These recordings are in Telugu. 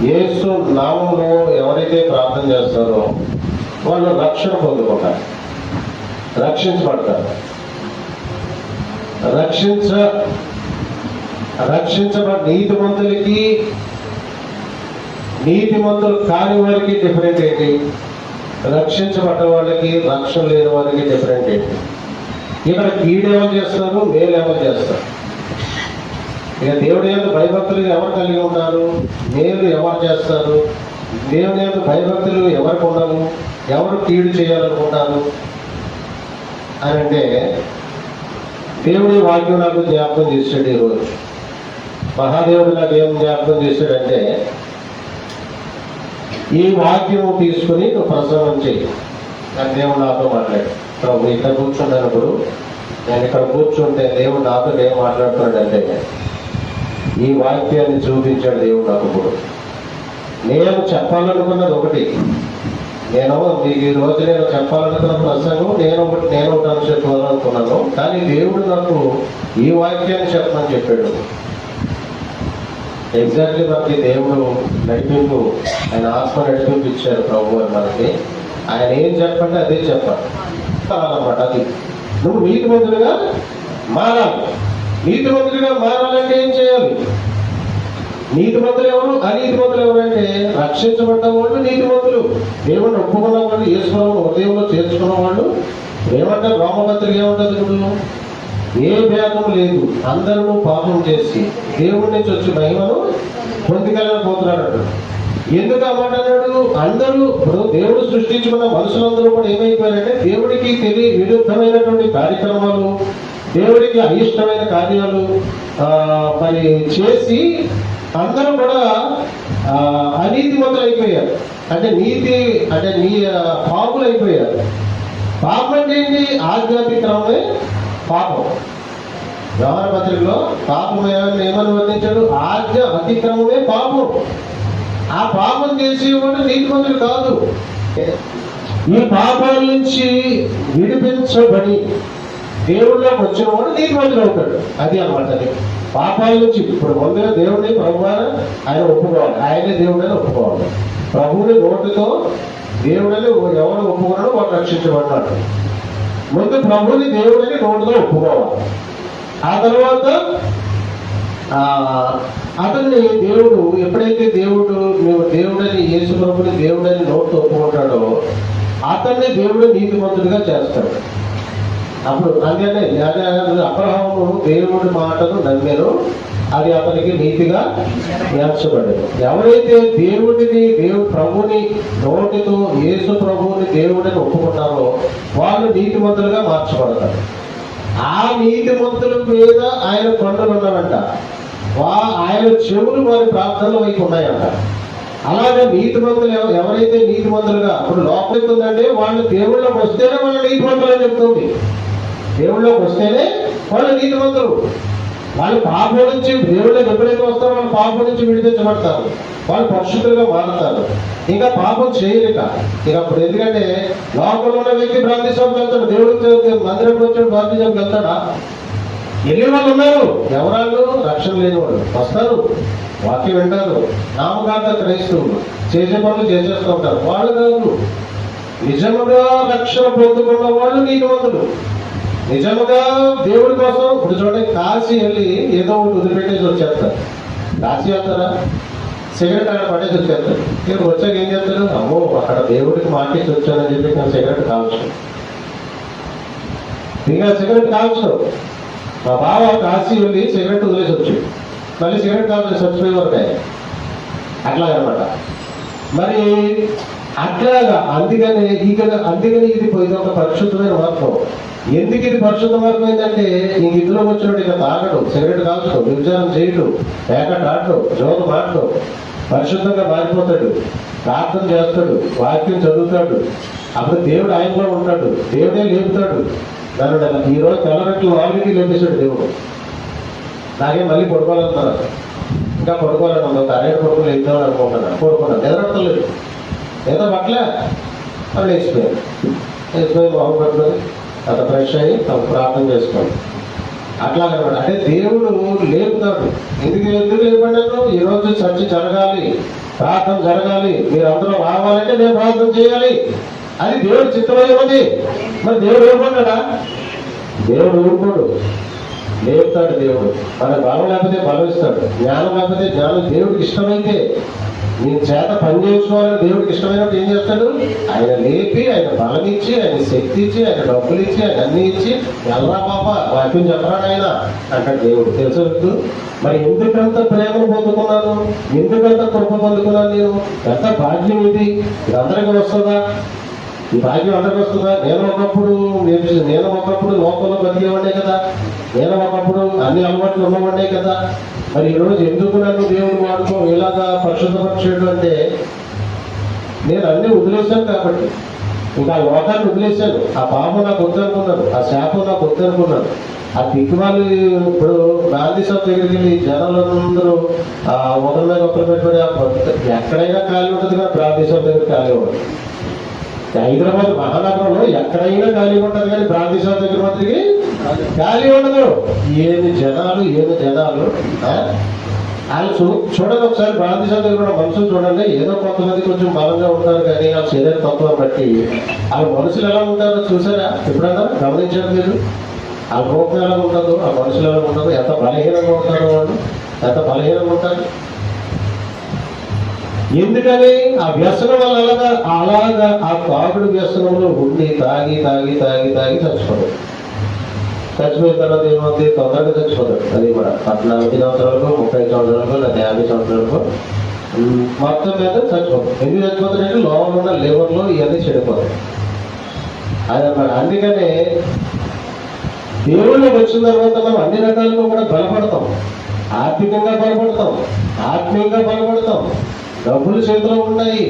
యేసు నామంలో ఎవరైతే ప్రార్థన చేస్తారో వాళ్ళు రక్షణ పొందుకుంటారు, రక్షించబడతారు. రక్షించబడి నీతిమంతులు కాని వారికి డిఫరెంట్ ఏంటి, రక్షించబడ్డ వాళ్ళకి రక్షణ లేని వారికి డిఫరెంట్ ఏంటి? ఇక్కడ కీడేమో చేస్తారు, మేలేమో చేస్తారు. ఇక దేవుడి యొక్క భయభక్తులు ఎవరు కలిగి ఉన్నారు, మేలు ఎవరు చేస్తారు, దేవుని యొక్క భయభక్తులు ఎవరికి ఉండవు, ఎవరు కీడు చేయాలనుకుంటారు అని అంటే దేవుడి వాక్యం నాకు జ్ఞాపకం చేశాడు. ఈరోజు మహాదేవుడు నాకు ఏం జ్ఞాపకం చేశాడంటే, ఈ వాక్యం తీసుకుని నువ్వు ప్రసంగం చేయి అని దేవుడు నాతో మాట్లాడు. ప్రభు ఇక్కడ కూర్చున్నప్పుడు నేను ఇక్కడ కూర్చుంటే దేవుడు నాతో ఏం మాట్లాడుతున్నాడంటే, ఈ వాక్యాన్ని చూపించాడు దేవుడు నాకు. ఇప్పుడు నేను చెప్పాలనుకున్నది ఒకటి, మీకు ఈ రోజు నేను చెప్పాలనుకున్న ప్రసంగం నేను ఒకటి చెప్పాలనుకున్నాను, కానీ దేవుడు నాకు ఈ వాక్యాన్ని చెప్పమని చెప్పాడు. ఎగ్జాక్ట్లీ మనకి దేవుడు నడిపింపు, ఆయన ఆత్మ నడిపింపు ఇచ్చారు ప్రభు అని మనకి. ఆయన ఏం చెప్పంటే అదే చెప్పాలి అన్నమాట. అది నువ్వు నీతిమంతులుగా మారాలి. నీతిమంతులుగా మారాలంటే ఏం చేయాలి? నీతిమంతులు ఎవరు, అనీతిమంతులు ఎవరంటే రక్షించబడ్డ వాళ్ళు నీతిమంతులు, దేవుడిని ఒప్పుకున్న వాళ్ళు, యేసుప్రభువును హృదయంలో చేర్చుకున్న వాళ్ళు. ఏమంటారు రోమపత్రిక ఏమంటారు? ఇప్పుడు ఏ భేదం లేదు, అందరూ పాపం చేసి దేవుడి నుంచి వచ్చి మహిమను పొందగలకపోతున్నాడు. ఎందుకు అన్నమాట అన్నాడు? అందరూ ఇప్పుడు దేవుడు సృష్టించుకున్న మనుషులందరూ కూడా ఏమైపోయారంటే దేవుడికి విరుద్ధమైనటువంటి కార్యక్రమాలు, దేవుడికి అయిష్టమైన కార్యాలు మరి చేసి అందరూ కూడా అనీతిమంతులు అయిపోయారు. అంటే పాపులు అయిపోయారు. పాపం అంటే ఏంటి? ఆధ్యాత్మికమే పాపం. వ్యవహార పత్రికలో పాపం ఏమని వర్ణించాడు? అతిక్రమమే పాపం. ఆ పాపం చేసేవాడు నీతిమంతులు కాదు. ఈ పాపాల నుంచి విడిపించబడి దేవుడిలోకి వచ్చిన వాడు నీతిమంతుడు అవుతాడు. అది అన్నమాట. అది పాపాల నుంచి ఇప్పుడు ముందుగా దేవుడిని ప్రభువాన ఆయన ఒప్పుకోవాలి, ఆయనే దేవుడని ఒప్పుకోవాలి. ప్రభువుని నోటితో దేవుడని ఎవరు ఒప్పుకున్నాడో వాడు రక్షించబడ్డాడు. ముందు ప్రభుని దేవుడని నోటితో ఒప్పుకోవాలి. ఆ తర్వాత అతన్ని దేవుడు ఎప్పుడైతే నువ్వు దేవుడని, యేసు ప్రభుని దేవుడని నోటితో ఒప్పుకుంటాడో అతన్ని దేవుడు నీతిమంతుడిగా చేస్తాడు. అప్పుడు అందుకనే అబ్రహాము దేవుడి మాటను నమ్మాను, అది అతనికి నీతిగా ఎంచబడేది. ఎవరైతే ప్రభుని నోటితో యేసు ప్రభువుని దేవుడిని ఒప్పుకుంటారో వాళ్ళు నీతిమంతులుగా మార్చబడతారు. ఆ నీతిమంతుల మీద ఆయన కొండలు ఉన్నారంట, ఆయన చెవులు వారి ప్రార్థనల వైపు ఉన్నాయంట. అలాగే నీతిమంతులు ఎవరైతే నీతిమంతులుగా ఇప్పుడు లోపలిస్తుందంటే వాళ్ళు దేవుళ్ళకి వస్తేనే వాళ్ళు నీతిమంతులు అని చెప్తుంది. దేవుళ్ళకి వస్తేనే వాళ్ళు నీతిమంతులు. వాళ్ళు పాపం నుంచి దేవుళ్ళకి ఎప్పుడైతే వస్తారో వాళ్ళు పాపం నుంచి విడిపించబడతారు, వాళ్ళు పరిశుద్ధులుగా మారుతారు. ఇంకా పాపం చేయలేక ఇక అప్పుడు ఎందుకంటే లోపల ఉన్న వ్యక్తి ప్రార్థించడానికి వెళ్తాడు, దేవుడికి మందిరంకి వచ్చాడు ప్రార్థించడానికి వెళ్తాడా? వెళ్ళే వాళ్ళు ఉన్నారు. ఎవరాళ్ళు? రక్షణ లేని వాళ్ళు వస్తారు, వాక్యం వింటారు, నామకార్థ క్రైస్తవులు చేసే పనులు చేసేస్తూ ఉంటారు. వాళ్ళు కాదు, నిజముగా రక్షణ పొందుకున్న వాళ్ళు నీతిమంతులు. నిజముగా దేవుడి కోసం ఇప్పుడు చూడండి, కాశీ వెళ్ళి ఏదో ఒకటి వదిలిపెట్టేసి వచ్చేస్తారు. కాశీ వెళ్తారా? సిగరెట్ అక్కడ పడేసి వచ్చేస్తారు. మీరు వచ్చాక ఏం చేస్తారు? అమ్మో అక్కడ దేవుడికి మాకేసి వచ్చానని చెప్పి నేను సిగరెట్ కావచ్చు. ఇంకా సిగరెట్ కావచ్చు. మా బావ కాశీ వెళ్ళి సిగరెట్ వదిలేసి వచ్చాడు, మళ్ళీ సిగరెట్ కావచ్చు చచ్చిపోయే వరకే. అట్లాగనమాట. మరి అట్లాగా అందుకని ఇది ఒక పరిశుద్ధమైన మార్గం. ఎందుకు ఇది పరిశుద్ధ మార్గం ఏంటంటే ఇంక ఇందులో వచ్చినట్టు ఇక తాగడు, సిగరెట్ కాల్చడు, వ్యభిచారం చేయడు, పేకట్ ఆడడు, జోలు మాటడు, పరిశుద్ధంగా మారిపోతాడు, ప్రార్థన చేస్తాడు, వాక్యం చదువుతాడు. అప్పుడు దేవుడు ఆయనలో ఉంటాడు, దేవుడే లేపుతాడు. నన్ను ఈరోజు తెల్లరెట్లు ఆల్రెడీ లేపేశాడు దేవుడు. నాకే మళ్ళీ పడుకోవాలన్నారు, ఇంకా పడుకోవాలని ఒక అరేడు పడుకుని వెళ్తామని అనుకుంటున్నాను. పడుకున్నాను, నిద్రపట్టలేదు, ఏదో పట్లే అని వేసిపోయి బాబు పట్టుకొని అంత ఫ్రెష్ అయ్యి తను ప్రార్థన చేసుకోండి. అట్లాగనమాట. అంటే దేవుడు లేపుతాడు. ఎందుకు లేపడ్డాను? ఈరోజు చర్చ జరగాలి, ప్రార్థన జరగాలి, మీరు అందరూ రావాలంటే నేను ప్రార్థన చేయాలి, అది దేవుడు చిత్తమై ఉన్నది. మరి దేవుడు ఊరుకున్నాడా? దేవుడు ఊరుకోడు, లేపుతాడు దేవుడు. మన బలం లేకపోతే బలం ఇస్తాడు, జ్ఞానం లేకపోతే జ్ఞానం. దేవుడికి ఇష్టమైతే నీ చేత పని చేయించుకోవాలని దేవుడికి ఇష్టమైనప్పుడు ఏం చేస్తాడు? ఆయన లేపి, ఆయన బలం ఇచ్చి, ఆయన శక్తి ఇచ్చి, ఆయన డబ్బులు ఇచ్చి, ఆయన అన్ని ఇచ్చి, ఎల్లరా పాప వాక్యం చెప్పరా ఆయన అంటాడు దేవుడు. తెలుసు? మరి ఎందుకంత ప్రేమను పొందుకున్నాను, ఎందుకంత కృప పొందుకున్నాను నేను? ఎంత భాగ్యం ఇది! ఇది అందరికీ వస్తుందా? ఈ భాగ్యం అందరికీ వస్తుందా? నేను ఒకప్పుడు లోకంలో బతికేవాడే కదా, నేను ఒకప్పుడు అన్ని అలవాట్లు ఉన్నవాడే కదా. మరి ఈరోజు ఎందుకు నన్ను దేవుడు వాడుకో ఇలాగా పరిశుద్ధపరిచేయడం అంటే, నేను అన్ని వదిలేశాను కాబట్టి. ఇంకా ఆ లోకాన్ని వదిలేశాను. ఆ పాపం నాకు వద్దనుకున్నాను, ఆ శాపం నాకు వద్దనుకున్నాను. ఆ దిక్కుమాలి ఇప్పుడు గాంధీ సభ దగ్గరికి వెళ్ళి జనాలందరూ ఆ ఒకరి మీద ఒకరు పెట్టుబడి ఎక్కడైనా ఖాళీ ఉంటుంది కదా, గాంధీ సభ దగ్గర ఖాళీ ఉంటుంది. హైదరాబాద్ మహానగరంలో ఎక్కడైనా ఖాళీ ఉంటుంది, కానీ గాంధీ సభ దగ్గర మాత్రమే ఖాళీ ఉండదు. ఏమి జనాలు వాళ్ళు చూడండి ఒకసారి. గాంధీ సభ దగ్గర ఉన్న మనుషులు చూడండి. ఏదో కొంతమంది కొంచెం బలంగా ఉంటారు, కానీ ఆ శరీర తత్వం బట్టి ఆ మనుషులు ఎలా ఉంటారో చూసారా? ఎప్పుడన్నా గమనించారు మీరు? ఆ రూపం ఎలా ఉండదు, ఆ మనుషులు ఎలా ఉండదు, ఎంత బలహీనంగా ఉంటారో వాళ్ళు, ఎంత బలహీనంగా ఉంటారు. ఎందుకని? ఆ వ్యసనం వల్ల అలాగా ఆ తాగుడు వ్యసనంలో ఉండి తాగి చచ్చిపోతాడు. చచ్చిపోయిన తర్వాత ఏమవుతుంది? తొందరగా చచ్చిపోతాడు. అది కూడా 14 సంవత్సరాలకు, 30 సంవత్సరాలకు, లేదా 50 సంవత్సరాలకు మొత్తం మీద చచ్చిపోతాడు. ఎందుకు చచ్చిపోతాడంటే లోపల ఉన్న లివర్లో ఇవన్నీ చెడిపోతాయి. అదన్నమాట. అందుకనే దేవుళ్ళకి వచ్చిన తర్వాత మనం అన్ని రకాలుగా కూడా బలపడతాం. ఆర్థికంగా బలపడతాం, ఆత్మీయంగా బలపడతాం, డబ్బులు చేతిలో ఉన్నాయి,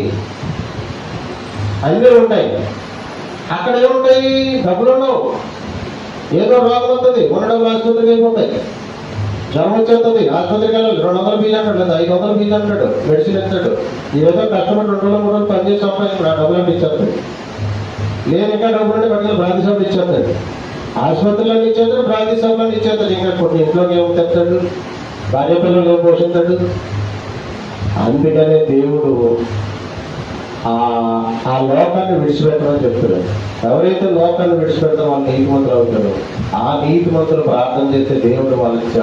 అన్నీ ఉంటాయి. అక్కడ ఏముంటాయి? డబ్బులు ఉండవు. ఏదో రోగం వస్తుంది, ఉండడం ఆసుపత్రికి వెళ్ళిపోతాయి. జ్వరం వచ్చేస్తుంది, ఆసుపత్రికి వెళ్ళాలి. 200 ఫీజు అంటాడు, లేదా 500 ఫీజు అంటాడు, మెడిసిన్ ఇస్తాడు. ఏదో కష్టపడి 2 రోజులు 3 రోజులు పనిచేసి సంపాదించి ఆ డబ్బులు అంటే ఇచ్చేస్తాడు. నేను ఇంకా డబ్బులు అంటే పట్టుకుని బ్రాంతి సభలు ఇచ్చేస్తాడు. ఆసుపత్రిలో ఇచ్చేస్తాడు, బ్రాంతి సభలో ఇచ్చేస్తాడు. ఇంకా కొన్ని ఇంట్లోకి ఏమో తెస్తాడు, భార్య పిల్లలు ఏమో పోషిస్తాడు. అందుకనే దేవుడు ఆ లోకాన్ని విడిచిపెట్టమని చెప్తున్నాడు. ఎవరైతే లోకాన్ని విడిచిపెడతారో వాళ్ళు నీతిమంతులు అవుతారు. ఆ నీతిమంతులు ప్రార్థన చేస్తే దేవుడు వాళ్ళకి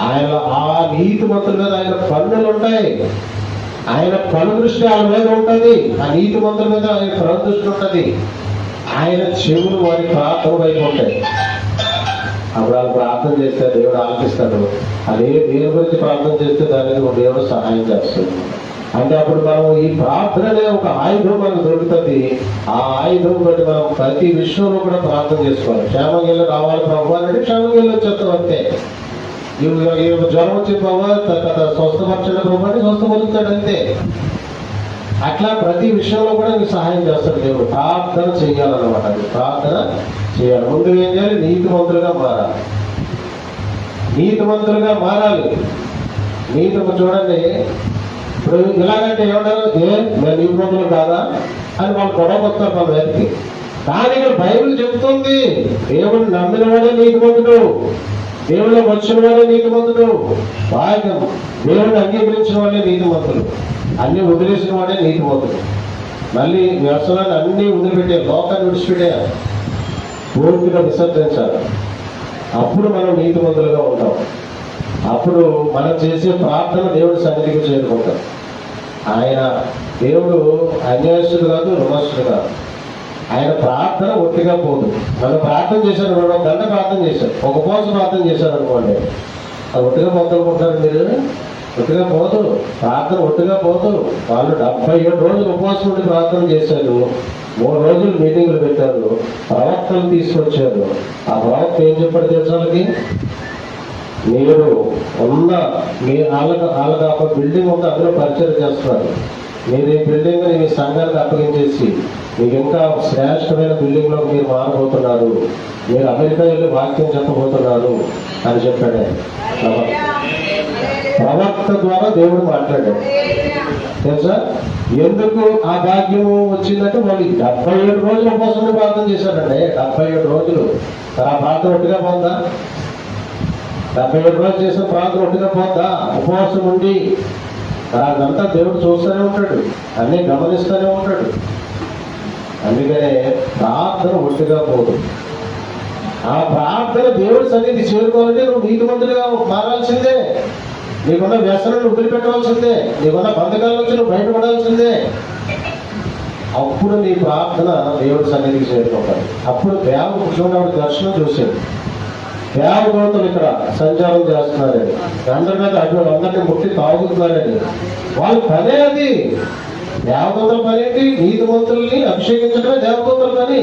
ఆయన ఆ నీతిమంతుల మీద ఆయన పన్నులు ఉంటాయి. ఆయన కను దృష్టి ఆయన మీద ఉంటుంది. ఆ నీతిమంతుల మీద ఆయన కను దృష్టి ఉంటుంది. ఆయన చెవులు వారి ప్రార్థన వైపు ఉంటాయి. అప్పుడు వాళ్ళు ప్రార్థన చేస్తే దేవుడు ఆలకిస్తాడు. అదే దేవుని గురించి ప్రార్థన చేస్తే దానికి దేవుడు సహాయం చేస్తాడు. అంటే అప్పుడు మనం ఈ ప్రార్థన అనే ఒక ఆయుధం మనకు దొరుకుతుంది. ఆ ఆయుధం బట్టి మనం ప్రతి విషయంలో కూడా ప్రార్థన చేసుకోవాలి. క్షేమంగా వెళ్ళి రావాలి ప్రభు అంటే క్షేమంగా వెళ్ళి వచ్చేస్తాం అంతే. జ్వరం వచ్చే ప్రభావ స్వస్థపరచండి ప్రభు అంటే స్వస్థపరుస్తాడు అంతే. అట్లా ప్రతి విషయంలో కూడా నీకు సహాయం చేస్తాడు దేవుడు. ప్రార్థన చేయాలన్నమాట. అది ప్రార్థన చేయాలి. ముందు ఏం చేయాలి? నీతిమంతులుగా మారాలి. నీతిమంతులుగా మారాలి. చూడండి, ఇప్పుడు ఇలాగంటే ఏమంటారు? మేము నీతిమంతులు కాదా అని వాళ్ళు గొడవ వస్తారు మన వ్యక్తి. కానీ ఇక్కడ బైబిల్ చెప్తుంది, దేవుడిని నమ్మిన వాడే నీతిమంతుడు, దేవుడిని వచ్చిన వాడే నీతిమంతుడు, భాగ్యం దేవుడిని అంగీకరించిన వాడే నీతిమంతుడు, అన్ని వదిలేసిన వాడే నీతిమంతుడు. మళ్ళీ వ్యవసాయాన్ని అన్ని వదిలిపెట్టే, లోకాన్ని విడిచిపెట్టేయాలి, పూర్తిగా విసర్జించాలి. అప్పుడు మనం నీతిమంతులుగా ఉంటాం. అప్పుడు మనం చేసే ప్రార్థన దేవుడి సన్నిధికి చేరుకుంటాం. ఆయన దేవుడు అన్యాయస్తుడు కాదు, రుణస్తుడు కాదు. ఆయన ప్రార్థన ఒట్టిగా పోదు. మనం ప్రార్థన చేశారు, 2 గంట ప్రార్థన చేశారు, ఒక ఉపవాసం ప్రార్థన చేశారు అనుకోండి, అది ఒట్టిగా పోతానుకుంటారు మీరు? ఒట్టిగా పోదు. ప్రార్థన ఒట్టిగా పోదు. వాళ్ళు 77 రోజులు ఉపవాసం ఉండి ప్రార్థన చేశారు. 3 రోజులు మీటింగులు పెట్టారు, ప్రవక్తలు తీసుకొచ్చారు. ఆ ప్రవక్త ఏం చెప్పాడు తెలుసు వాళ్ళకి? మీరు ఉన్న వాళ్ళకి ఒక బిల్డింగ్ ఉంది, అందులో పరిచయం చేస్తున్నారు. మీరు ఈ బిల్డింగ్ మీ సంఘానికి అప్పగించేసి మీకు ఇంకా శ్రేష్టమైన బిల్డింగ్లో మీరు మారబోతున్నారు, మీరు అమెరికా వెళ్ళి వాక్యం చెప్పబోతున్నారు అని చెప్పాడు. ప్రవక్త ద్వారా దేవుడు మాట్లాడాడు. తెలుసా ఎందుకు ఆ భాగ్యము వచ్చిందంటే వాళ్ళు 77 రోజుల కోసం ప్రార్థన చేశారండి. 77 రోజులు. ఆ ప్రార్థన ఒట్టిగా పోందా? 77 రోజులు చేసిన ప్రార్థన ఒట్టిగా పోద్దా? ఉపవాసం ఉండి అదంతా దేవుడు చూస్తూనే ఉంటాడు, అన్నీ గమనిస్తూనే ఉంటాడు. అందుకనే ప్రార్థన ఒట్టిగా పోదు. ఆ ప్రార్థన దేవుడి సన్నిధి చేరుకోవాలంటే నువ్వు నీతిమంతుడిగా మారాల్సిందే. నీకున్న వ్యసనాన్ని వదిలిపెట్టవలసిందే. నీకున్న బంధకాల నుంచి నువ్వు బయటపడాల్సిందే. అప్పుడు నీ ప్రార్థన దేవుడి సన్నిధికి చేరుకుంటాడు. అప్పుడు చూడవాడు దర్శనం చూసాడు. దేవదూతలు ఇక్కడ సంచారం చేస్తున్నారని, అందరి మీద అందరినీ ముట్టి తాగుతున్నారని వాళ్ళ పనే అది. దేవదూతల పని ఏంటి? నీతిమంతుల్ని అభిషేకించడమే దేవదూతల పని.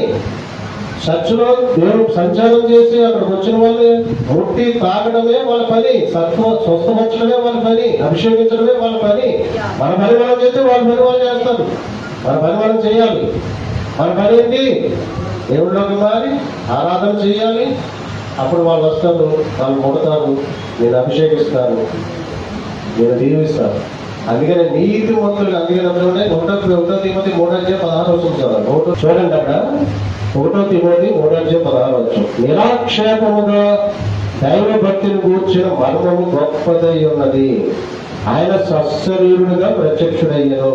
చర్చిలో దేవుడు సంచారం చేసి అక్కడికి వచ్చిన వాళ్ళని ముట్టి తాగడమే వాళ్ళ పని, స్వస్థపరచడమే వాళ్ళ పని, అభిషేకించడమే వాళ్ళ పని. మన పని మనం చేస్తే వాళ్ళ పని వాళ్ళు చేస్తారు. మన పని మనం చేయాలి. మన పని ఏంటి? దేవుళ్ళలోకి మారి ఆరాధన చేయాలి. అప్పుడు వాళ్ళు వస్తారు, వాళ్ళు కొడతారు, నేను అభిషేకిస్తారు, నేను దీవిస్తారు. అందుకని నీతిమంతులు అందుకని 1 తిమోతి 3:16 చూడండి. అక్కడ 1 తిమోతి 3:16 నిరాక్షేపముగా దైవ భక్తిని కూర్చిన మర్మము గొప్పదై ఉన్నది. ఆయన సశరీరుడుగా ప్రత్యక్షుడయ్యను,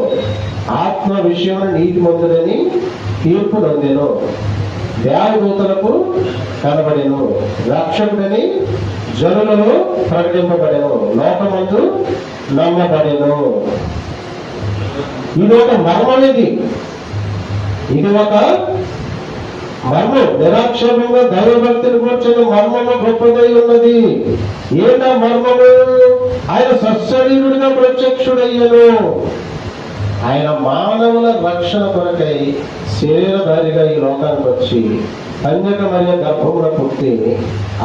ఆత్మ విషయం నీతిమంతుడని తీర్పు నొందెను, దేవదూతలకు కనబడెను, రక్షకుడని జనులలో ప్రకటింపబడెను, లోకమందు నమ్మబడెను. ఇది ఒక మర్మం. ఇది ఒక మర్మం. నిరాక్షేపంగా దైవభక్తిని కూర్చొని మర్మము గొప్పదై ఉన్నది. ఏంట మర్మము? ఆయన సశరీరుడిగా ప్రత్యక్షుడయ్యను. ఆయన మానవుల రక్షణ కొరకై శరీరధారిగా ఈ లోకానికి వచ్చి కన్యక మరియ గర్భమున పుట్టి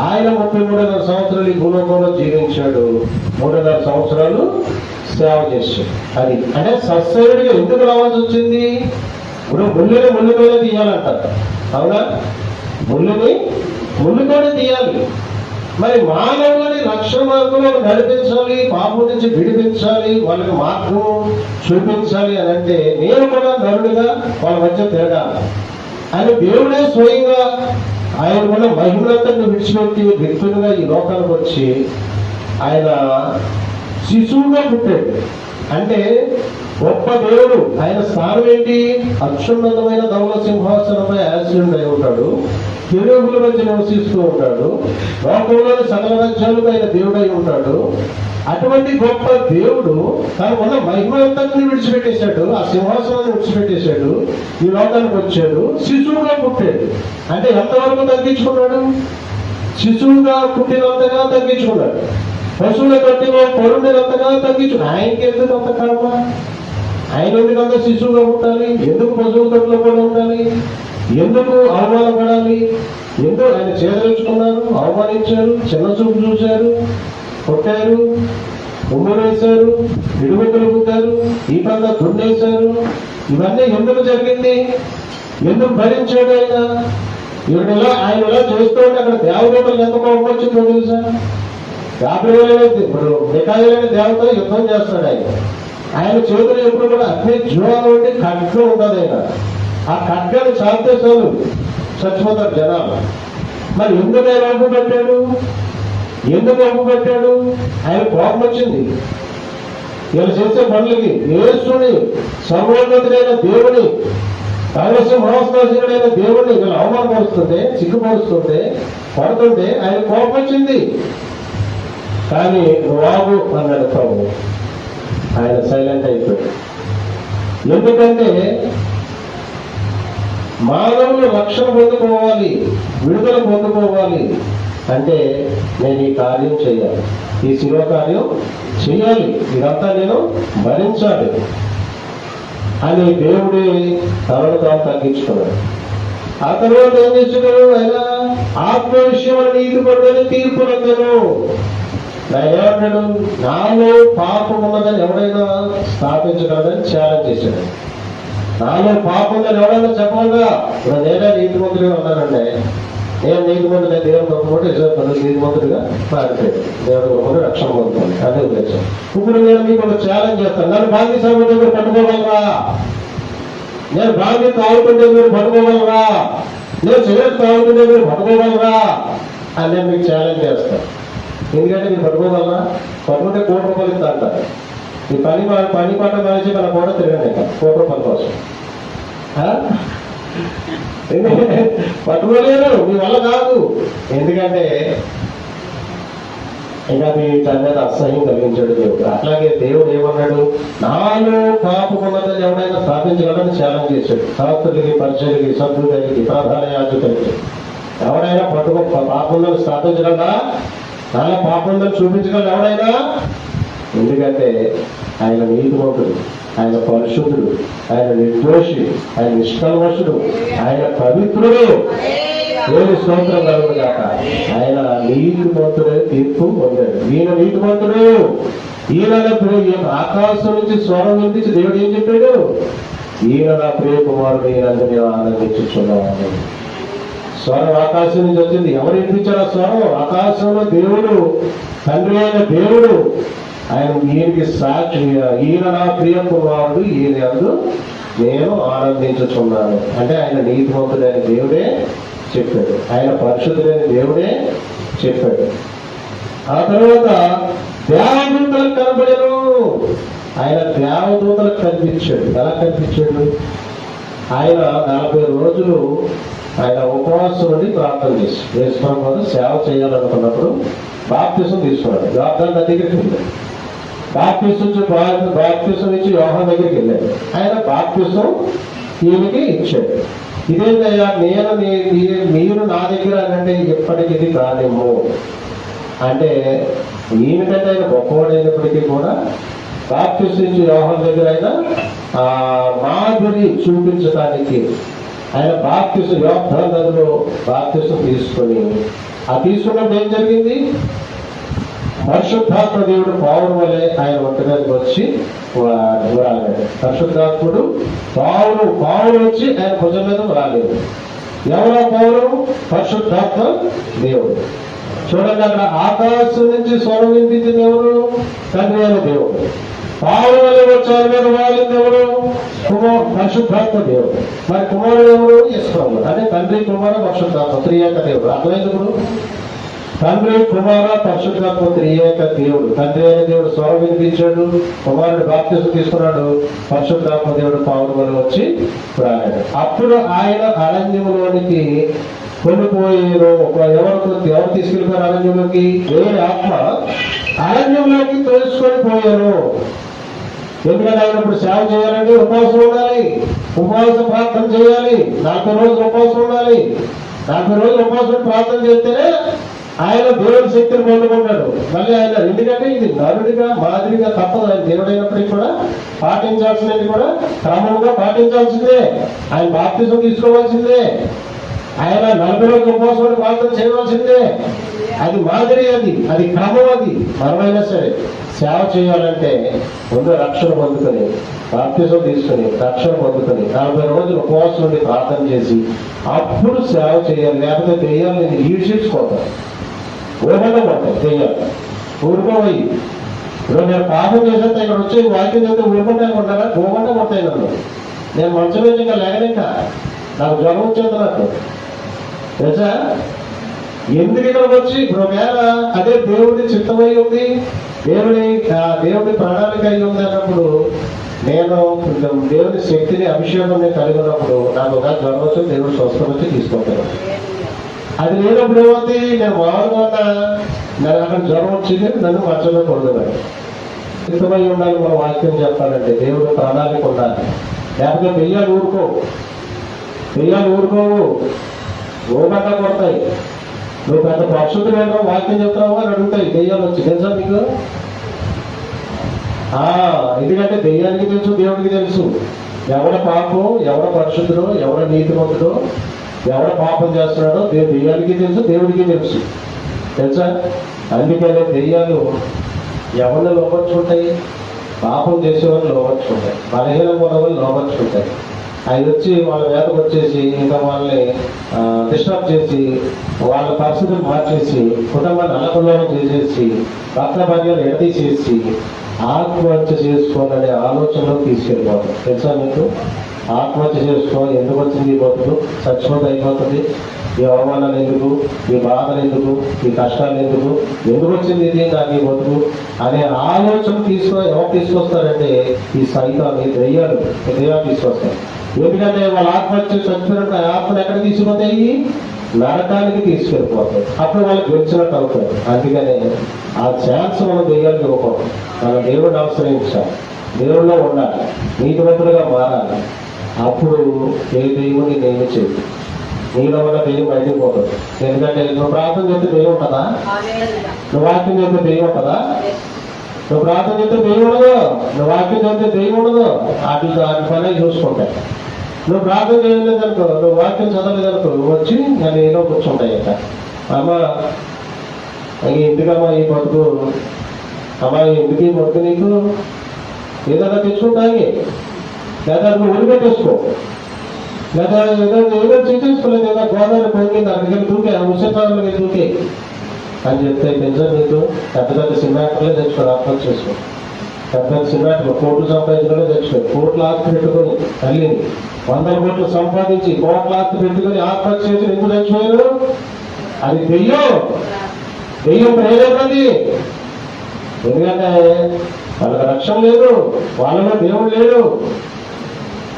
ఆయన 33.5 సంవత్సరాలు ఈ భూలోకంలో జీవించాడు. 3.5 సంవత్సరాలు సేవ చేశాడు. అది అంటే సశరీరుడిగా ఎందుకు రావాల్సి వచ్చింది? ఇప్పుడు ముళ్ళుతోనే తీయాలంటారు, అవునా? ముళ్ళుతోనే తీయాలి. మరి మానవులని రక్షణ మార్గంలో నడిపించాలి, పాపం నుంచి విడిపించాలి, వాళ్ళకి మార్గం చూపించాలి అని అంటే నేను కూడా నరుడుగా వాళ్ళ మధ్య తిరగాలి అని దేవుడే స్వయంగా ఆయన కూడా మహిమలంతని విడిచిపెట్టి వ్యక్తులుగా ఈ లోకానికి వచ్చి ఆయన శిశువుగా పుట్టాడు. అంటే గొప్ప దేవుడు. ఆయన స్థానం ఏంటి? అత్యున్నతమైన ధవళ సింహాసనంపై ఆసీనుడై ఉంటాడు, కెరూబుల మధ్య నివసిస్తూ ఉంటాడు, లోకంలోని సకల రాజ్యాలకు ఆయన దేవుడై ఉంటాడు. అటువంటి గొప్ప దేవుడు తను ఉన్న మహిమంతని విడిచిపెట్టేశాడు, ఆ సింహాసనాన్ని విడిచిపెట్టేశాడు, ఈ లోకానికి వచ్చాడు, శిశువుగా పుట్టాడు. అంటే ఎంతవరకు తగ్గించుకున్నాడు? శిశువుగా పుట్టినంతగా తగ్గించుకున్నాడు. పశువుల కట్టిలో పరుండినంతగా తగ్గించుకున్నాడు. ఆయనకి ఎందుకు అంత కర్మ? ఆయన ఎందుకంత శిశువుగా పుట్టాలి? ఎందుకు పశువుల కట్టులో కూడా ఉండాలి? ఎందుకు అవమానపడాలి? ఎందుకు ఆయన చేదరించుకున్నారు, అవమానించారు, చిన్న చూపు చూశారు, కొట్టారు, ఉమ్మరేశారు, ఇడుగుతులు పుట్టారు, ఈ పక్క దున్నేశారు. ఇవన్నీ ఎందుకు జరిగింది? ఎందుకు భరించాడు ఆయన? ఆయన ఇలా చేస్తూ ఉంటే అక్కడ దేవదూతలు ఎంత కోపం వచ్చిందో తెలుసా? ఇప్పుడు మిఖాయిలైన దేవత యుద్ధం చేస్తాడు ఆయన. ఆయన చేతులు ఎప్పుడు కూడా అగ్ని జ్వాల ఉండి ఖడ్గం ఉంటుంది. ఆయన ఆ ఖడ్గాన్ని చాపితే చాలు చచ్చిపోతారు జనాలు. మరి ఎందుకు ఆయన అప్పు పెట్టాడు? ఎందుకు అప్పు పెట్టాడు? ఆయన కోపం వచ్చింది. వీళ్ళు చేసే పనులకి యేసుని సర్వోన్నతుడైన దేవుని సింహాసనాసీనుడైన దేవుడిని వీళ్ళు అవమానపరుస్తుంటే, సిగ్గుపరుస్తుంటే, పడుతుంటే ఆయన కోపం వచ్చింది. కానీ రాబు అన్నాడు ప్రభు. ఆయన సైలెంట్ అయిపోయాడు. ఎందుకంటే మానవులు రక్షణ పొందుకోవాలి, విడుదల పొందుకోవాలి అంటే నేను ఈ కార్యం చేయాలి, ఈ శిలువ కార్యం చేయాలి, ఇదంతా నేను భరించాలి అని దేవుడే తనను తాను తగ్గించుకున్నాడు. ఆ తర్వాత ఏం చేస్తున్నాడు? ఆయన ఆత్మ విషయంలో నీతి పడ్డని తీర్పు నందెను. ఏమన్నాడు? నాలో పాపం ఉన్నదని ఎవడైనా స్థాపించగలదని ఛాలెంజ్ చేశాడు. నాలో పాపం ఉందని ఎవడైనా చెప్పగా ఇప్పుడు నేనే నీతిమంతుడిగా ఉన్నానంటే, నేను నీతిమంతుడే, దేవుడు గొప్ప నీతిమంతుడిగా మారిపోయాడు, దేవుడు గొప్ప రక్షణ పొందుతుంది. అదే ఉద్దేశం. ఇప్పుడు నేను మీకు ఒక ఛాలెంజ్ చేస్తాను. నన్ను బాధ్యత సమయంలో మీరు పట్టుకోగలరా? నేను బాధ్యత తాగుతుంటే మీరు పట్టుకోగలరా? నేను సిగరెట్ తాగుతుంటే మీరు పట్టుకోగలరా అని నేను మీకు ఛాలెంజ్ చేస్తాను. ఎందుకంటే మీరు పట్టుకోగలరా? పట్టుకుంటే ₹1,00,000 ఇస్తా అంటారు. ఈ పని పాట మనిషి మన కూడా తిరగండి ఇంకా ₹1 కోసం. పట్టుకోలేరు, మీ వల్ల కాదు. ఎందుకంటే ఇంకా అది దాని మీద అసహ్యం కలిగించాడు దేవుడు. అట్లాగే దేవుడు ఏమన్నాడు, నాలో పాపమున్నదని ఎవడైనా స్థాపించగలని ఛాలెంజ్ చేశాడు. శాస్త్రులకి, పరిచయులకి, సభ్యులకి, ప్రధాన యాజకులకి. ఎవడైనా పాపముందని స్థాపించగలరా? నాలో పాపముందని చూపించగలరు ఎవడైనా? ఎందుకంటే ఆయన నీతిమంతుడు, ఆయన పరిశుద్ధుడు, ఆయన నిర్దోషి, ఆయన నిష్కల్మషుడు, ఆయన పవిత్రుడు. దేవుని స్తోత్రం కలుగును గాక. ఆయన నీతిమంతుడే తీర్పు పొందాడు. ఈయన నీతిమంతుడు. ఈయన ఆకాశం నుంచి స్వరం వినిపించి దేవుడు ఏం చెప్పాడు? ఈయన నా ప్రియ కుమారుడు, ఈయనందరినీ ఆనందించుచున్నాను. స్వరం ఆకాశం నుంచి వచ్చింది. ఎవరు వినిపించారు ఆ స్వరం? ఆకాశంలో దేవుడు, తండ్రి అయిన దేవుడు. ఆయన ఈయనకి సాక్షి, ఈయన నా ప్రియ కుమారుడు, ఈయన యందు నేను ఆనందించుచున్నాను. అంటే ఆయన నీతిమంతుడైన దేవుడే చెప్పాడు, ఆయన పరిశుద్ధుడైన దేవుడే చెప్పాడు. ఆ తర్వాత దేవదూతలకు కనబడేను. ఆయన దేవదూతలకు కనిపించాడు. ఎలా కనిపించాడు? ఆయన 40 రోజులు ఆయన ఉపవాసం నుండి ప్రార్థన చేసి యేసుప్రభువును సేవ చేయాలనుకున్నప్పుడు బాప్తిసం తీసుకున్నాడు. యోర్దాను దగ్గరికి వెళ్ళాడు. బాప్తిసం ఇచ్చి యోహాను దగ్గరికి వెళ్ళాడు. ఆయన బాప్తిసం ఈయనకి ఇచ్చాడు. ఇదేంటయ్యా, మీరు నా దగ్గర అంటే ఎప్పటికి ఇది కాదేమో అంటే, ఈయనకంటే ఆయన గొప్పవాడైనప్పటికీ కూడా బాప్తిసించి యోహాను దగ్గర ఆయన మాదిరి చూపించడానికి ఆయన యోర్దాను నదిలో బాప్తిసం తీసుకొని, ఆ తీసుకున్నప్పుడు ఏం జరిగింది? పరిశుద్ధాత్మ దేవుడు పావుల వలె ఆయన ఒంటి మీదకి వచ్చి రాలేడు. పరిశుద్ధాత్ముడు పావులు వచ్చి ఆయన భుజం మీద రాలేదు. ఎవరో పావులు? పరిశుద్ధాత్మ దేవుడు. చూడండి, అక్కడ ఆకాశం నుంచి స్వరం వినిపించింది ఎవరు? తండ్రి అయిన దేవుడు. పావుల వలె వచ్చి ఆయన మీద వాలింది ఎవరు? పరిశుద్ధాత్మ దేవుడు. మరి కుమారుడు ఎవరు? యేసుప్రభువు. అంటే తండ్రి, కుమార, పరిశుద్ధాత్మ త్రియేక దేవుడు. అర్థమైనప్పుడు తండ్రి, కుమార, పరిశుద్ధాత్మ త్రియేక దేవుడు. తండ్రి అయిన దేవుడు స్వరం వినిపించాడు, కుమారుడు బాప్తిసం తీసుకున్నాడు, పరిశుద్ధాత్మ దేవుడు పావుల వలె వచ్చి రాలేడు. అప్పుడు ఆయన అరణ్యంలోనికి కొనిపోయారు. ఎవరు తీసుకెళ్ళిపోయారు అరణ్యంలోకి? వేరే ఆత్మ అరణ్యంలోకి తోసుకొని పోయారు. ఎందుకంటే ఆయన ఇప్పుడు సేవ చేయాలంటే ఉపవాసం ఉండాలి, ఉపవాస ప్రార్థన చేయాలి. 40 రోజులు ఉపవాసం ఉండాలి. 40 రోజులు ఉపవాసం ప్రార్థన చేస్తేనే ఆయన దేవుడి శక్తిని పొందుకుంటాడు. మళ్ళీ ఆయన, ఎందుకంటే ఇది నరుడిగా మాదిరిగా తప్పదు. ఆయన దేవుడైనప్పటికీ కూడా పాటించాల్సినది కూడా క్రమంగా పాటించాల్సిందే. ఆయన బాప్తిసం తీసుకోవాల్సిందే. ఆయన 40 రోజులు ఉపవాసం ప్రార్థన చేయవలసిందే. అది మాదిరి, అది క్రమం. అది మనమైనా సరే సేవ చేయాలంటే ముందు రక్షణ పొందుకొని, బాప్తిసం తీసుకొని, రక్షణ పొందుకొని 40 రోజులు ఉపవాసం నుండి ప్రార్థన చేసి అప్పుడు సేవ చేయాలి. లేకపోతే దెయ్యాలు నేను ఈడ్చించుకోతాను, ఊహంగా పడతాయి దెయ్యాలు. ఊరుకోవయ్యి. ఇప్పుడు నేను పాపం చేసేస్తే ఇక్కడ వచ్చి వాక్యం చేస్తే ఊరుకుంటే ఉంటారా? ఊహంగా పడతాయి నన్ను. నేను మంచం నుంచి ఇంకా లేగలేక నాకు జ్వరం వచ్చేది. నాకు తెలుసా ఎందుకు ఇక్కడికి వచ్చి? ఇప్పుడు ఒకవేళ అదే దేవుడి చిత్తమై ఉంది, దేవుడి ప్రణాళిక అయి ఉంది అన్నప్పుడు, నేను దేవుడి శక్తిని, అభిషేకం కలిగి ఉన్నప్పుడు నాకు ఒక జ్వరం వచ్చి దేవుడు స్వస్థం వచ్చి తీసుకుంటాను. అది లేనప్పుడు ఏమవుతుంది? నేను మామూలుగా నాకు అక్కడ జ్వరం వచ్చింది, నన్ను మంచంలో పడుతున్నాను. చిత్తమై ఉండాలి. మన వాక్యం చెప్పాలంటే దేవుడు ప్రణాళిక ఉండాలి. లేకపోతే దెయ్యాలు ఊరుకోవు. ఊగంట కొడతాయి. నువ్వు పెద్ద పరిశుద్ధులు ఏంటో వాక్యం చెప్తావు అని అడుగుతాయి దెయ్యాలు వచ్చి. తెలుసా మీకు? ఎందుకంటే దెయ్యానికి తెలుసు, దేవుడికి తెలుసు ఎవడ పాపం, ఎవడ పరిశుద్ధుడో, ఎవడ నీతిమంతుడో, ఎవడ పాపం చేస్తున్నాడో దెయ్యానికి తెలుసు, దేవుడికి తెలుసు. తెలుసా? అందుకనే దెయ్యాలు ఎవరిని లోపరుచుకుంటాయి? పాపం చేసేవాళ్ళు లోపరుచుకుంటాయి, బలహీనం ఉన్న వాళ్ళు లోపరుచుకుంటాయి. అవి వచ్చి వాళ్ళ వేదకు వచ్చేసి ఇంకా వాళ్ళని డిస్టర్బ్ చేసి, వాళ్ళ పరిస్థితులు మార్చేసి, కుటుంబాన్ని అల్లకల్లోలం చేసేసి, భర్త భార్యలు ఎడతీసేసి ఆత్మహత్య చేసుకోవాలనే ఆలోచనలో తీసుకెళ్ళిపోతాం. తెలుసా మీకు? ఆత్మహత్య చేసుకో, ఎందుకు వచ్చింది ఈ బతుకు, చచ్చిపోతే అయిపోతుంది, ఈ అవమానాలు ఎందుకు, ఈ బాధలు ఎందుకు, ఈ కష్టాలు ఎందుకు, ఎందుకు వచ్చింది ఇది నాకు ఈ బతుకు అనే ఆలోచన ఎవరు తీసుకొస్తారంటే ఈ సైతాన్ని దయ్యాలు తీసుకొస్తారు. ఎందుకంటే వాళ్ళ ఆత్మహత్య చచ్చిపోయినట్టు ఆత్మలు ఎక్కడ తీసుకుపోతాయి, నరకానికి తీసుకెళ్ళిపోతాయి. అప్పుడు వాళ్ళకి గెలిచినట్టు అవుతారు. అందుకనే ఆ ఛాన్స్ మనం దెయ్యాలకు ఇవ్వకూడదు. మనం దేవుడిని ఆశ్రయించాలి, దేవుడిలో ఉండాలి, నీతివంతులుగా మారాలి. అప్పుడు ఏ దేవుడిని నేను చేయదు, నీలో ఉన్న దెయ్యం బయటకు పోతుంది. ఎందుకంటే నువ్వు ప్రార్థన చేస్తే దెయ్యం ఉంటుందా, నువ్వు వాక్యం చేస్తే దెయ్యం ఉంటుందా, నువ్వు ప్రార్థన చేస్తే దెయ్యం ఉండదు, నువ్వు వాక్యం చేస్తే దెయ్యం ఉండదు. వాటి పని చూసుకుంటాయి. నువ్వు ప్రార్థన చేయలేదనుకో, నువ్వు వాక్యం చదవలేదనుకో, వచ్చి నేను ఏదో కూర్చుంటాయి. ఇంకా అమ్మ ఎందుకమ్మా ఈ బతుకు, అమ్మా ఎందుకు ఈ బతుకు, నీకు ఏదైనా తెచ్చుకుంటాయి, లేదా నువ్వు ఉరిపెట్టేసుకో, లేదా ఏదో చేసేసుకోలేదు, ఏదో గోదావరి పోయింది అక్కడికి దూకే, ముసలికి దూకే అని చెప్తే పెంచా నీకు పెద్ద పెద్ద సినిమాటర్లే తెచ్చుకో, ఆత్మహత్య చేసుకో. పెద్ద పెద్ద సినిమాటర్లు కోట్లు సంపాదించడమే తెచ్చుకో, కోట్లు ఆస్తి పెట్టుకొని తల్లిని 100 కోట్లు సంపాదించి కోట్ల ఆస్తి పెట్టుకొని ఆత్మహత్య చేసి ఎందుకు చచ్చిపోయారు? అది దెయ్యం ప్రేరేపది. ఎందుకంటే వాళ్ళకి రక్షణ లేదు, వాళ్ళలో దేవుడు లేడు.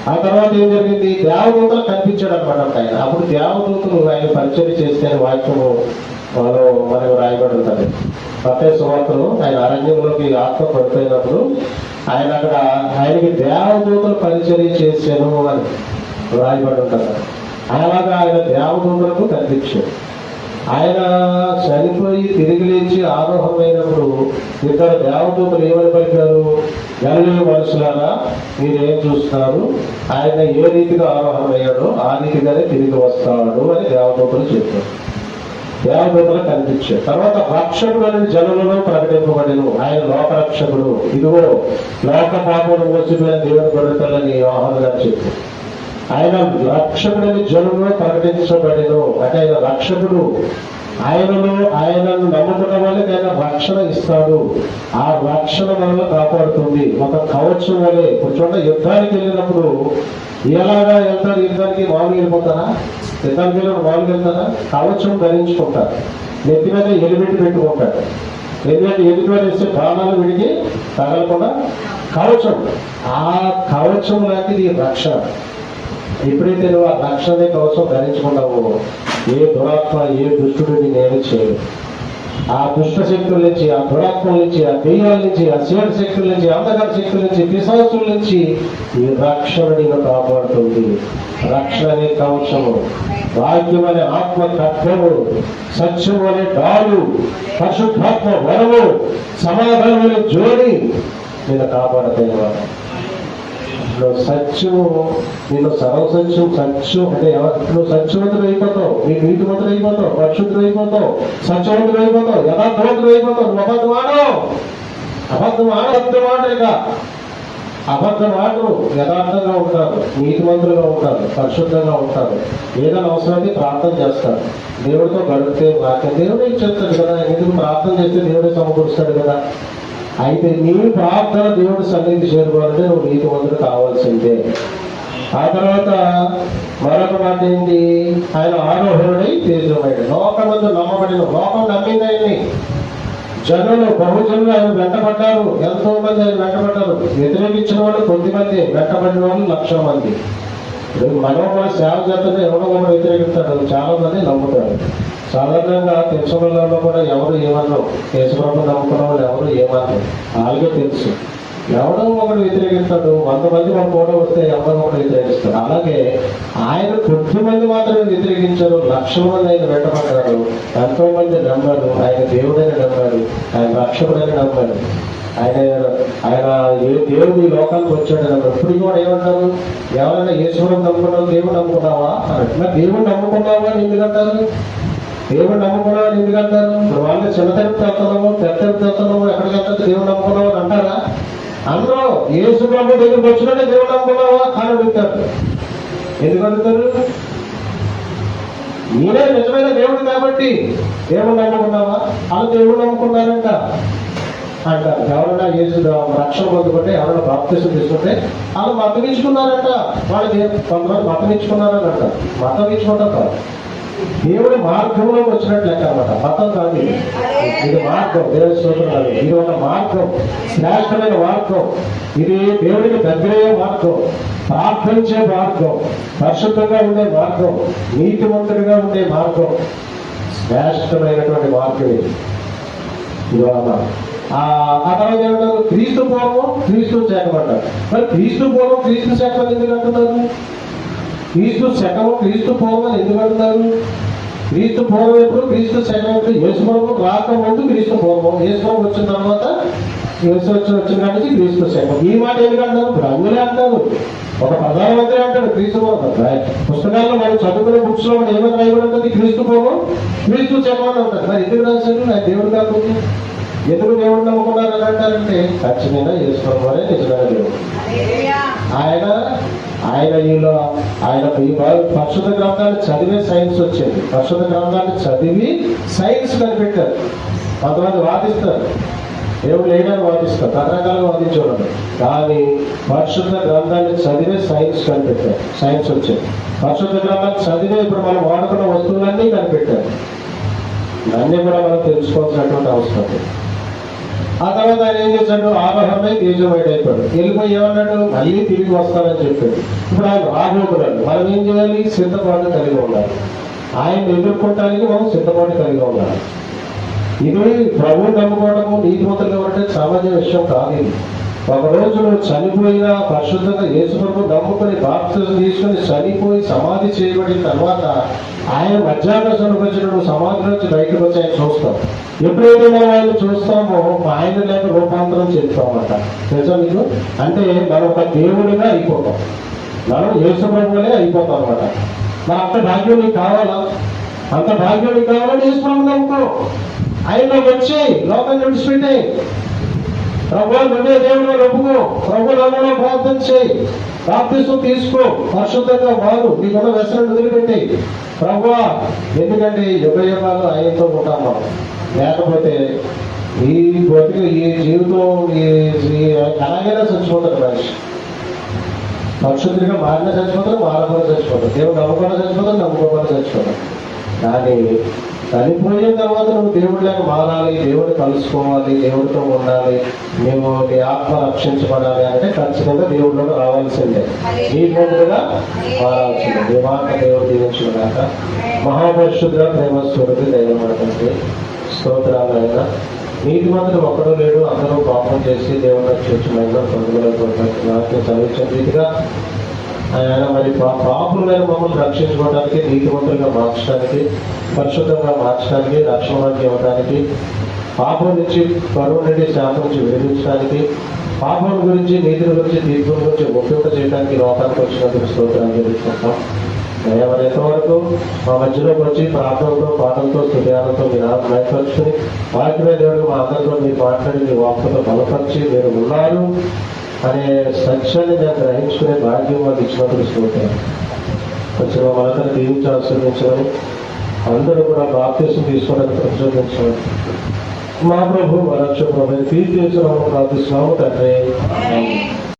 ఆ తర్వాత ఏం జరిగింది, దేవదూతలు కనిపించాడు అనమాట ఆయన. అప్పుడు దేవదూతలు ఆయన పరిచయం చేస్తే వాక్యము వాళ్ళు మనకు రాయబడి ఉంటుంది. మత్తయి సువార్తలో ఆయన అరణ్యంలోకి ఆత్మ పడిపోయినప్పుడు ఆయన అక్కడ ఆయనకి దేవదూతలు పరిచయం చేశాను అని రాయబడి ఉంటుంది. అలాగా ఆయన దేవదూతలకు కనిపించాడు. ఆయన చనిపోయి తిరిగి లేచి ఆరోహమైనప్పుడు ఇద్దరు దేవదూతలు ఏమని పలికారు, గలిలయ మనుషులారా మీరేం చూస్తున్నారు, ఆయన ఏ రీతిగా ఆరోహమయ్యాడో ఆ రీతిగానే తిరిగి వస్తాడు అని దేవదూతలు చెప్పారు. దేవదూతలు కనిపించారు. తర్వాత రక్షకుడు అనే జనులలో ప్రకటింపబడిను, ఆయన లోకరక్షకుడు, ఇదిగో లోక పాపమును మోసిపోయిన దేవుని గొర్రెపిల్లని యోహాను గారు చెప్పారు. ఆయన రక్షకుడని జనులలో ప్రకటించబడిను అంటే ఆయన రక్షకుడు. ఆయనను నమ్ముకున్న వాళ్ళకి ఆయన రక్షణ ఇస్తాడు. ఆ రక్షణ వల్ల కాపాడుతుంది. ఒక కవచం వలె. ఇప్పుడు చూడండి, యుద్ధానికి వెళ్ళినప్పుడు ఎలాగా వెళ్తారు? యుద్ధానికి మామూలుగా వెళ్ళిపోతారా? యుద్ధానికి వెళ్ళిన మామూలుగా వెళ్తారా? కవచం ధరించుకుంటారు, నెత్తి మీద ఎలిబెట్టి పెట్టుకుంటాడు. ఎందుకంటే ఎదుటి మీద వేస్తే ప్రాణాలు విడిగి తగలకుండా కవచం. ఆ కవచం లాంటిది రక్షణ. ఎప్పుడైతే నువ్వు ఆ రక్షణ కవచం ధరించుకున్నావో ఏ దురాత్మ ఏ దుష్టుడిని నేను చేయను. ఆ దుష్ట శక్తుల నుంచి, ఆ దురాత్మల నుంచి, ఆ దెయ్యాల నుంచి, ఆ శివుడి శక్తుల నుంచి, అంధకార శక్తుల నుంచి, పిశాచుల నుంచి ఈ రక్షణ నేను కాపాడుతుంది. రక్షణ అనే కవచము, వాక్యం అనే ఆత్మ తత్వము, సత్యము అనే డాలు, పరిశుద్ధాత్మ వరము, సమాధానం అనే జోడి నేను కాపాడతాను. సత్యము నిన్ను సర్వసత్యం, సత్యం అంటే నువ్వు సత్యవంతుడు అయిపోతావు, నీకు నీతివంతుడు అయిపోతావు, పరిశుద్ధుడు అయిపోతావు, సత్యవంతుడు అయిపోతావు, యథార్థవంతుడు అయిపోతావు. నువ్వు అబద్ధం ఆడరు, అబద్ధం ఆడరు, యథార్థంగా ఉంటారు, నీతివంతులుగా ఉంటారు, పరిశుద్ధంగా ఉంటారు. ఏదైనా అవసరమైతే ప్రార్థన చేస్తారు, దేవుడితో గడిపితే వాక్యం దేవుడే ఇచ్చేస్తాడు కదా. ఎందుకు ప్రార్థన చేస్తే దేవుడే సమకూరుస్తాడు కదా. అయితే నీ ప్రార్థన దేవుడి సన్నిధి చేరుకోవాలంటే నువ్వు నీతివంతుడు కావాల్సిందే. ఆ తర్వాత మరొక మాట ఏంటి, ఆయన ఆరోహణుడై తేజమయ్యాడు. లోకమందు నమ్మబడిన, లోకం నమ్మింది ఆయన్ని. జనులు బహుజనులు ఆయన వెంటబడ్డారు, ఎంతో మంది ఆయన వెంటబడ్డారు. వ్యతిరేకించిన వాళ్ళు కొద్దిమంది, వెంటబడిన వాళ్ళు 1,00,000 మంది. మనం మన సేవ చేస్తుంటే ఎవరో ఒకరు వ్యతిరేకిస్తాడు, చాలా మంది నమ్ముతారు. సాధారణంగా తెలుసుకున్న కూడా ఎవరు ఏమన్నారు, యేసుప్రభువు నమ్ముకున్న వాళ్ళు ఎవరు ఏమన్నారు వాళ్ళకే తెలుసు. ఎవడో ఒకడు వ్యతిరేకిస్తాడు, 100 మంది మన కూడా వస్తే ఎవరో ఒకడు వ్యతిరేకిస్తాడు. అలాగే ఆయన కొద్ది మంది మాత్రమే వ్యతిరేకించారు, 1,00,000 మంది ఆయన వెంటబడ్డారు, ఎంతో మంది నమ్మారు. ఆయన దేవుడని నమ్మారు, ఆయన రక్షకుడని నమ్మారు. ఆయన ఏ దేవుడు ఈ లోకానికి వచ్చాడు అన్నారు. ఇప్పుడు కూడా ఏమంటారు, ఎవరైనా యేసుప్రభువు నమ్ముకున్నావు, దేవుడు నమ్ముకున్నావా అన్నట్టు. దేవుడు నమ్ముకున్నావా అని ఎందుకంటారు? దేవుడు నమ్ముకున్నావు అని ఎందుకంటారు? ఇప్పుడు వాళ్ళు చిన్న తరపు వెళ్తున్నాము, పెద్ద తరపు వెళ్తున్నాము, ఎక్కడికి వెళ్తారు దేవుడు నమ్ముకున్నావు అని అంటారా? అందరూ యేసుప్రభువు దగ్గరికి వచ్చినట్టే దేవుడు నమ్ముకున్నావా అని అడుగుతారు. ఎందుకు అడుగుతారు? నేనే నిజమైన దేవుడు కాబట్టి దేవుడు నమ్ముకున్నావా? అలా దేవుడు నమ్ముకున్నారంట. అంటారు. ఎవరైనా యేసు రక్షణ పొందుకుంటే, ఎవరైనా బాప్తిసం తీసుకుంటే వాళ్ళు మతం ఇచ్చుకున్నారంట. వాళ్ళు కొంతమంది మతం ఇచ్చుకున్నారని అంటారు. మతం ఇచ్చుకుంటాం కాదు, దేవుడి మార్గంలోకి వచ్చినట్లు లెక్క అనమాట. మతం కాదు ఇది మార్గం. దేవుడి స్తోత్రం కాదు, ఇది ఒక మార్గం, శ్రేష్టమైన మార్గం. ఇది దేవుడికి దగ్గరయ్యే మార్గం, ప్రార్థించే మార్గం, పరిశుద్ధంగా ఉండే మార్గం, నీతివంతుడిగా ఉండే మార్గం, శ్రేష్టమైనటువంటి మార్గం ఇది. ఆ తర్వాత ఏమంటారు? క్రీస్తు పూర్వం క్రీస్తు శకమంటారు. మరి క్రీస్తు పూర్వం క్రీస్తు శకం ఎందుకు అంటున్నారు? క్రీస్తు శకము క్రీస్తు పూర్వం ఎందుకు అంటున్నారు? క్రీస్తు పూర్వం ఎప్పుడు, క్రీస్తు శకం ఎప్పుడు? యేసుప్రభు రాకముందు క్రీస్తు పూర్వం, యేసుప్రభు వచ్చిన తర్వాత యేసు వచ్చిన కాడి నుంచి క్రీస్తు శకం. ఈ మాట ఎందుకు అంటారు? రంగులే అంటారు. ఒక ప్రధానమంత్రి అంటాడు క్రీస్తు పూర్వం. పుస్తకాల్లో మనం చదువుకునే బుక్స్ లో మనం ఏమైనా రాయబడి ఉంటుంది? క్రీస్తు పూర్వం క్రీస్తు శకం అని ఉంటుంది. మరి ఎందుకు రాశారు? నా దేవుడు కాకుండా ఎందుకు దేవుడు నమ్ముకున్నారు అని అంటారంటే, ఖచ్చితంగా యేసుప్రభు అనే నిజమైన దేవుడు. ఆయన ఈ పరిశుద్ధ గ్రంథాన్ని చదివే సైన్స్ వచ్చింది. పరిశుద్ధ గ్రంథాన్ని చదివి సైన్స్ కనిపెట్టారు. కొంతమంది వాదిస్తారు, దేవుడు లేడని వాదిస్తారు, రకరకాలుగా వాదించేవాడు. కానీ పరిశుద్ధ గ్రంథాన్ని చదివే సైన్స్ కనిపెట్టారు. సైన్స్ వచ్చింది. పరిశుద్ధ గ్రంథాన్ని చదివే ఇప్పుడు మనం వాడుకున్న వస్తువులన్నీ కనిపెట్టారు. అన్నీ కూడా మనం తెలుసుకోవాల్సినటువంటి అవసరం. ఆ తర్వాత ఆయన ఏం చేశాడు? ఆబ్రహామే తేజమైడ్ అయిపోయాడు. వెళ్ళిపోయి ఏమన్నాడు? మళ్ళీ తిరిగి వస్తానని చెప్పాడు. ఇప్పుడు ఆయన రాబోతున్నాడు. మనం ఏం చేయాలి? సిద్ధపాటు కలిగి ఉండాలి. ఆయన ఎదుర్కోవటానికి మనం సిద్ధపాటు కలిగి ఉండాలి. ఇది ప్రభువు నమ్ముకోవడము, నీతిమంతులుగా ఉండటం సామాన్య విషయం కాదు. ఇది ఒకరోజు నువ్వు చనిపోయినా, పరిశుద్ధంగా యేసుప్రభు నమ్ముకొని బాప్తిసం తీసుకొని చనిపోయి సమాధి చేయబడిన తర్వాత ఆయన మధ్యాహ్నంలోకి వచ్చిన నువ్వు సమాధి నుంచి బయటకు వచ్చి ఆయన చూస్తాం. ఎప్పుడైతే మనం ఆయన చూస్తామో ఆయన లేక రూపాంతరం చెప్తామంట. తెలుసా మీకు? అంటే మనం ఒక దేవుడిగా అయిపోతాం, మనం యేసుప్రభువులే అయిపోతాం అనమాట. మరి అంత భాగ్యం నీకు కావాలా? అంత భాగ్యం నీకు కావాలని యేసుప్రభు నమ్ముకో. ఆయనలో వచ్చి లోకాన్ని విడిచిపెట్టాయి. ప్రభు నువ్వే దేవుడిగా నమ్ముకో, ప్రభు నామములో ప్రార్థన చేయి, బాప్తిసం తీసుకో, పరిశుద్ధంగా మారు, నీకున్న వ్యసనాన్ని వదిలిపెట్టి ప్రభువా. ఎందుకంటే యుగ యుగాలు ఆయనతో ఉంటాం మనం. లేకపోతే ఈ బతుకు, ఈ జీవితం ఎలాగైనా చచ్చిపోతాడు మనిషి. పరిశుద్ధిగా మారిన చచ్చిపోతాడు, మారకుండా చచ్చిపోతాడు, దేవుడు నమ్ముకుండా చచ్చిపోతాడు, నమ్ముకోకుండా చచ్చిపోతాడు. కానీ చనిపోయిన తర్వాత నువ్వు దేవుడిలాగా మారాలి, దేవుడిని కలుసుకోవాలి, దేవుడితో ఉండాలి, మేము నీ ఆత్మ రక్షించబడాలి అంటే ఖచ్చితంగా దేవుడిలో రావాల్సిందే, నీ ముందుగా మారాల్సిందే. నీ మాట దేవుడు దీవించిన కాక. మహాపరిశుద్ధ ప్రేమ స్వరూపి దైవం అంటే స్తోత్రాలైనా. నీతి మంత్రులు ఒక్కడూ లేడు, అందరూ పాపం చేసి దేవుడిని రక్షించమైనా పొందుకోలేకపోతున్నారు. చదివించిన రీతిగా ఆయన మరి పాపులైన మమ్మల్ని రక్షించుకోవడానికి, నీతిమంతులుగా మార్చడానికి, పరిశుద్ధంగా మార్చడానికి, రక్షణకి ఇవ్వడానికి, పాపం నుంచి, కరువు నుండి, శాపం నుంచి విడిపించడానికి, పాపం గురించి, నీతిని గురించి, తీర్పుల గురించి ముఖ్యంగా చేయడానికి లోకానికి వచ్చినందుకు స్తోత్రాలు తెలుసుకుంటాం. మరి ఎంతవరకు మా మధ్యలోకి వచ్చి ప్రార్థనతో, పాటలతో, స్తుతియాలతో మీ నామం మైపరుచుకుని వాక్యమే దేవుడు మా అందరితో మీరు మాట్లాడి మీ వాక్కుతో బలపరిచి మీరు ఉన్నారు అనే సత్యాన్ని నేను గ్రహించుకునే భాగ్యం మాకు ఇచ్చినప్పుడు స్తోత్రం. వచ్చిన వాళ్ళందరూ దీవించి ఆశీర్వదించమని, అందరూ కూడా బాప్తిసం తీసుకోవడానికి ప్రచోదించమని మా ప్రభు, మా రక్షణ ప్రభు తీర్చేసిన ప్రార్థిస్తున్నాము తండ్రి.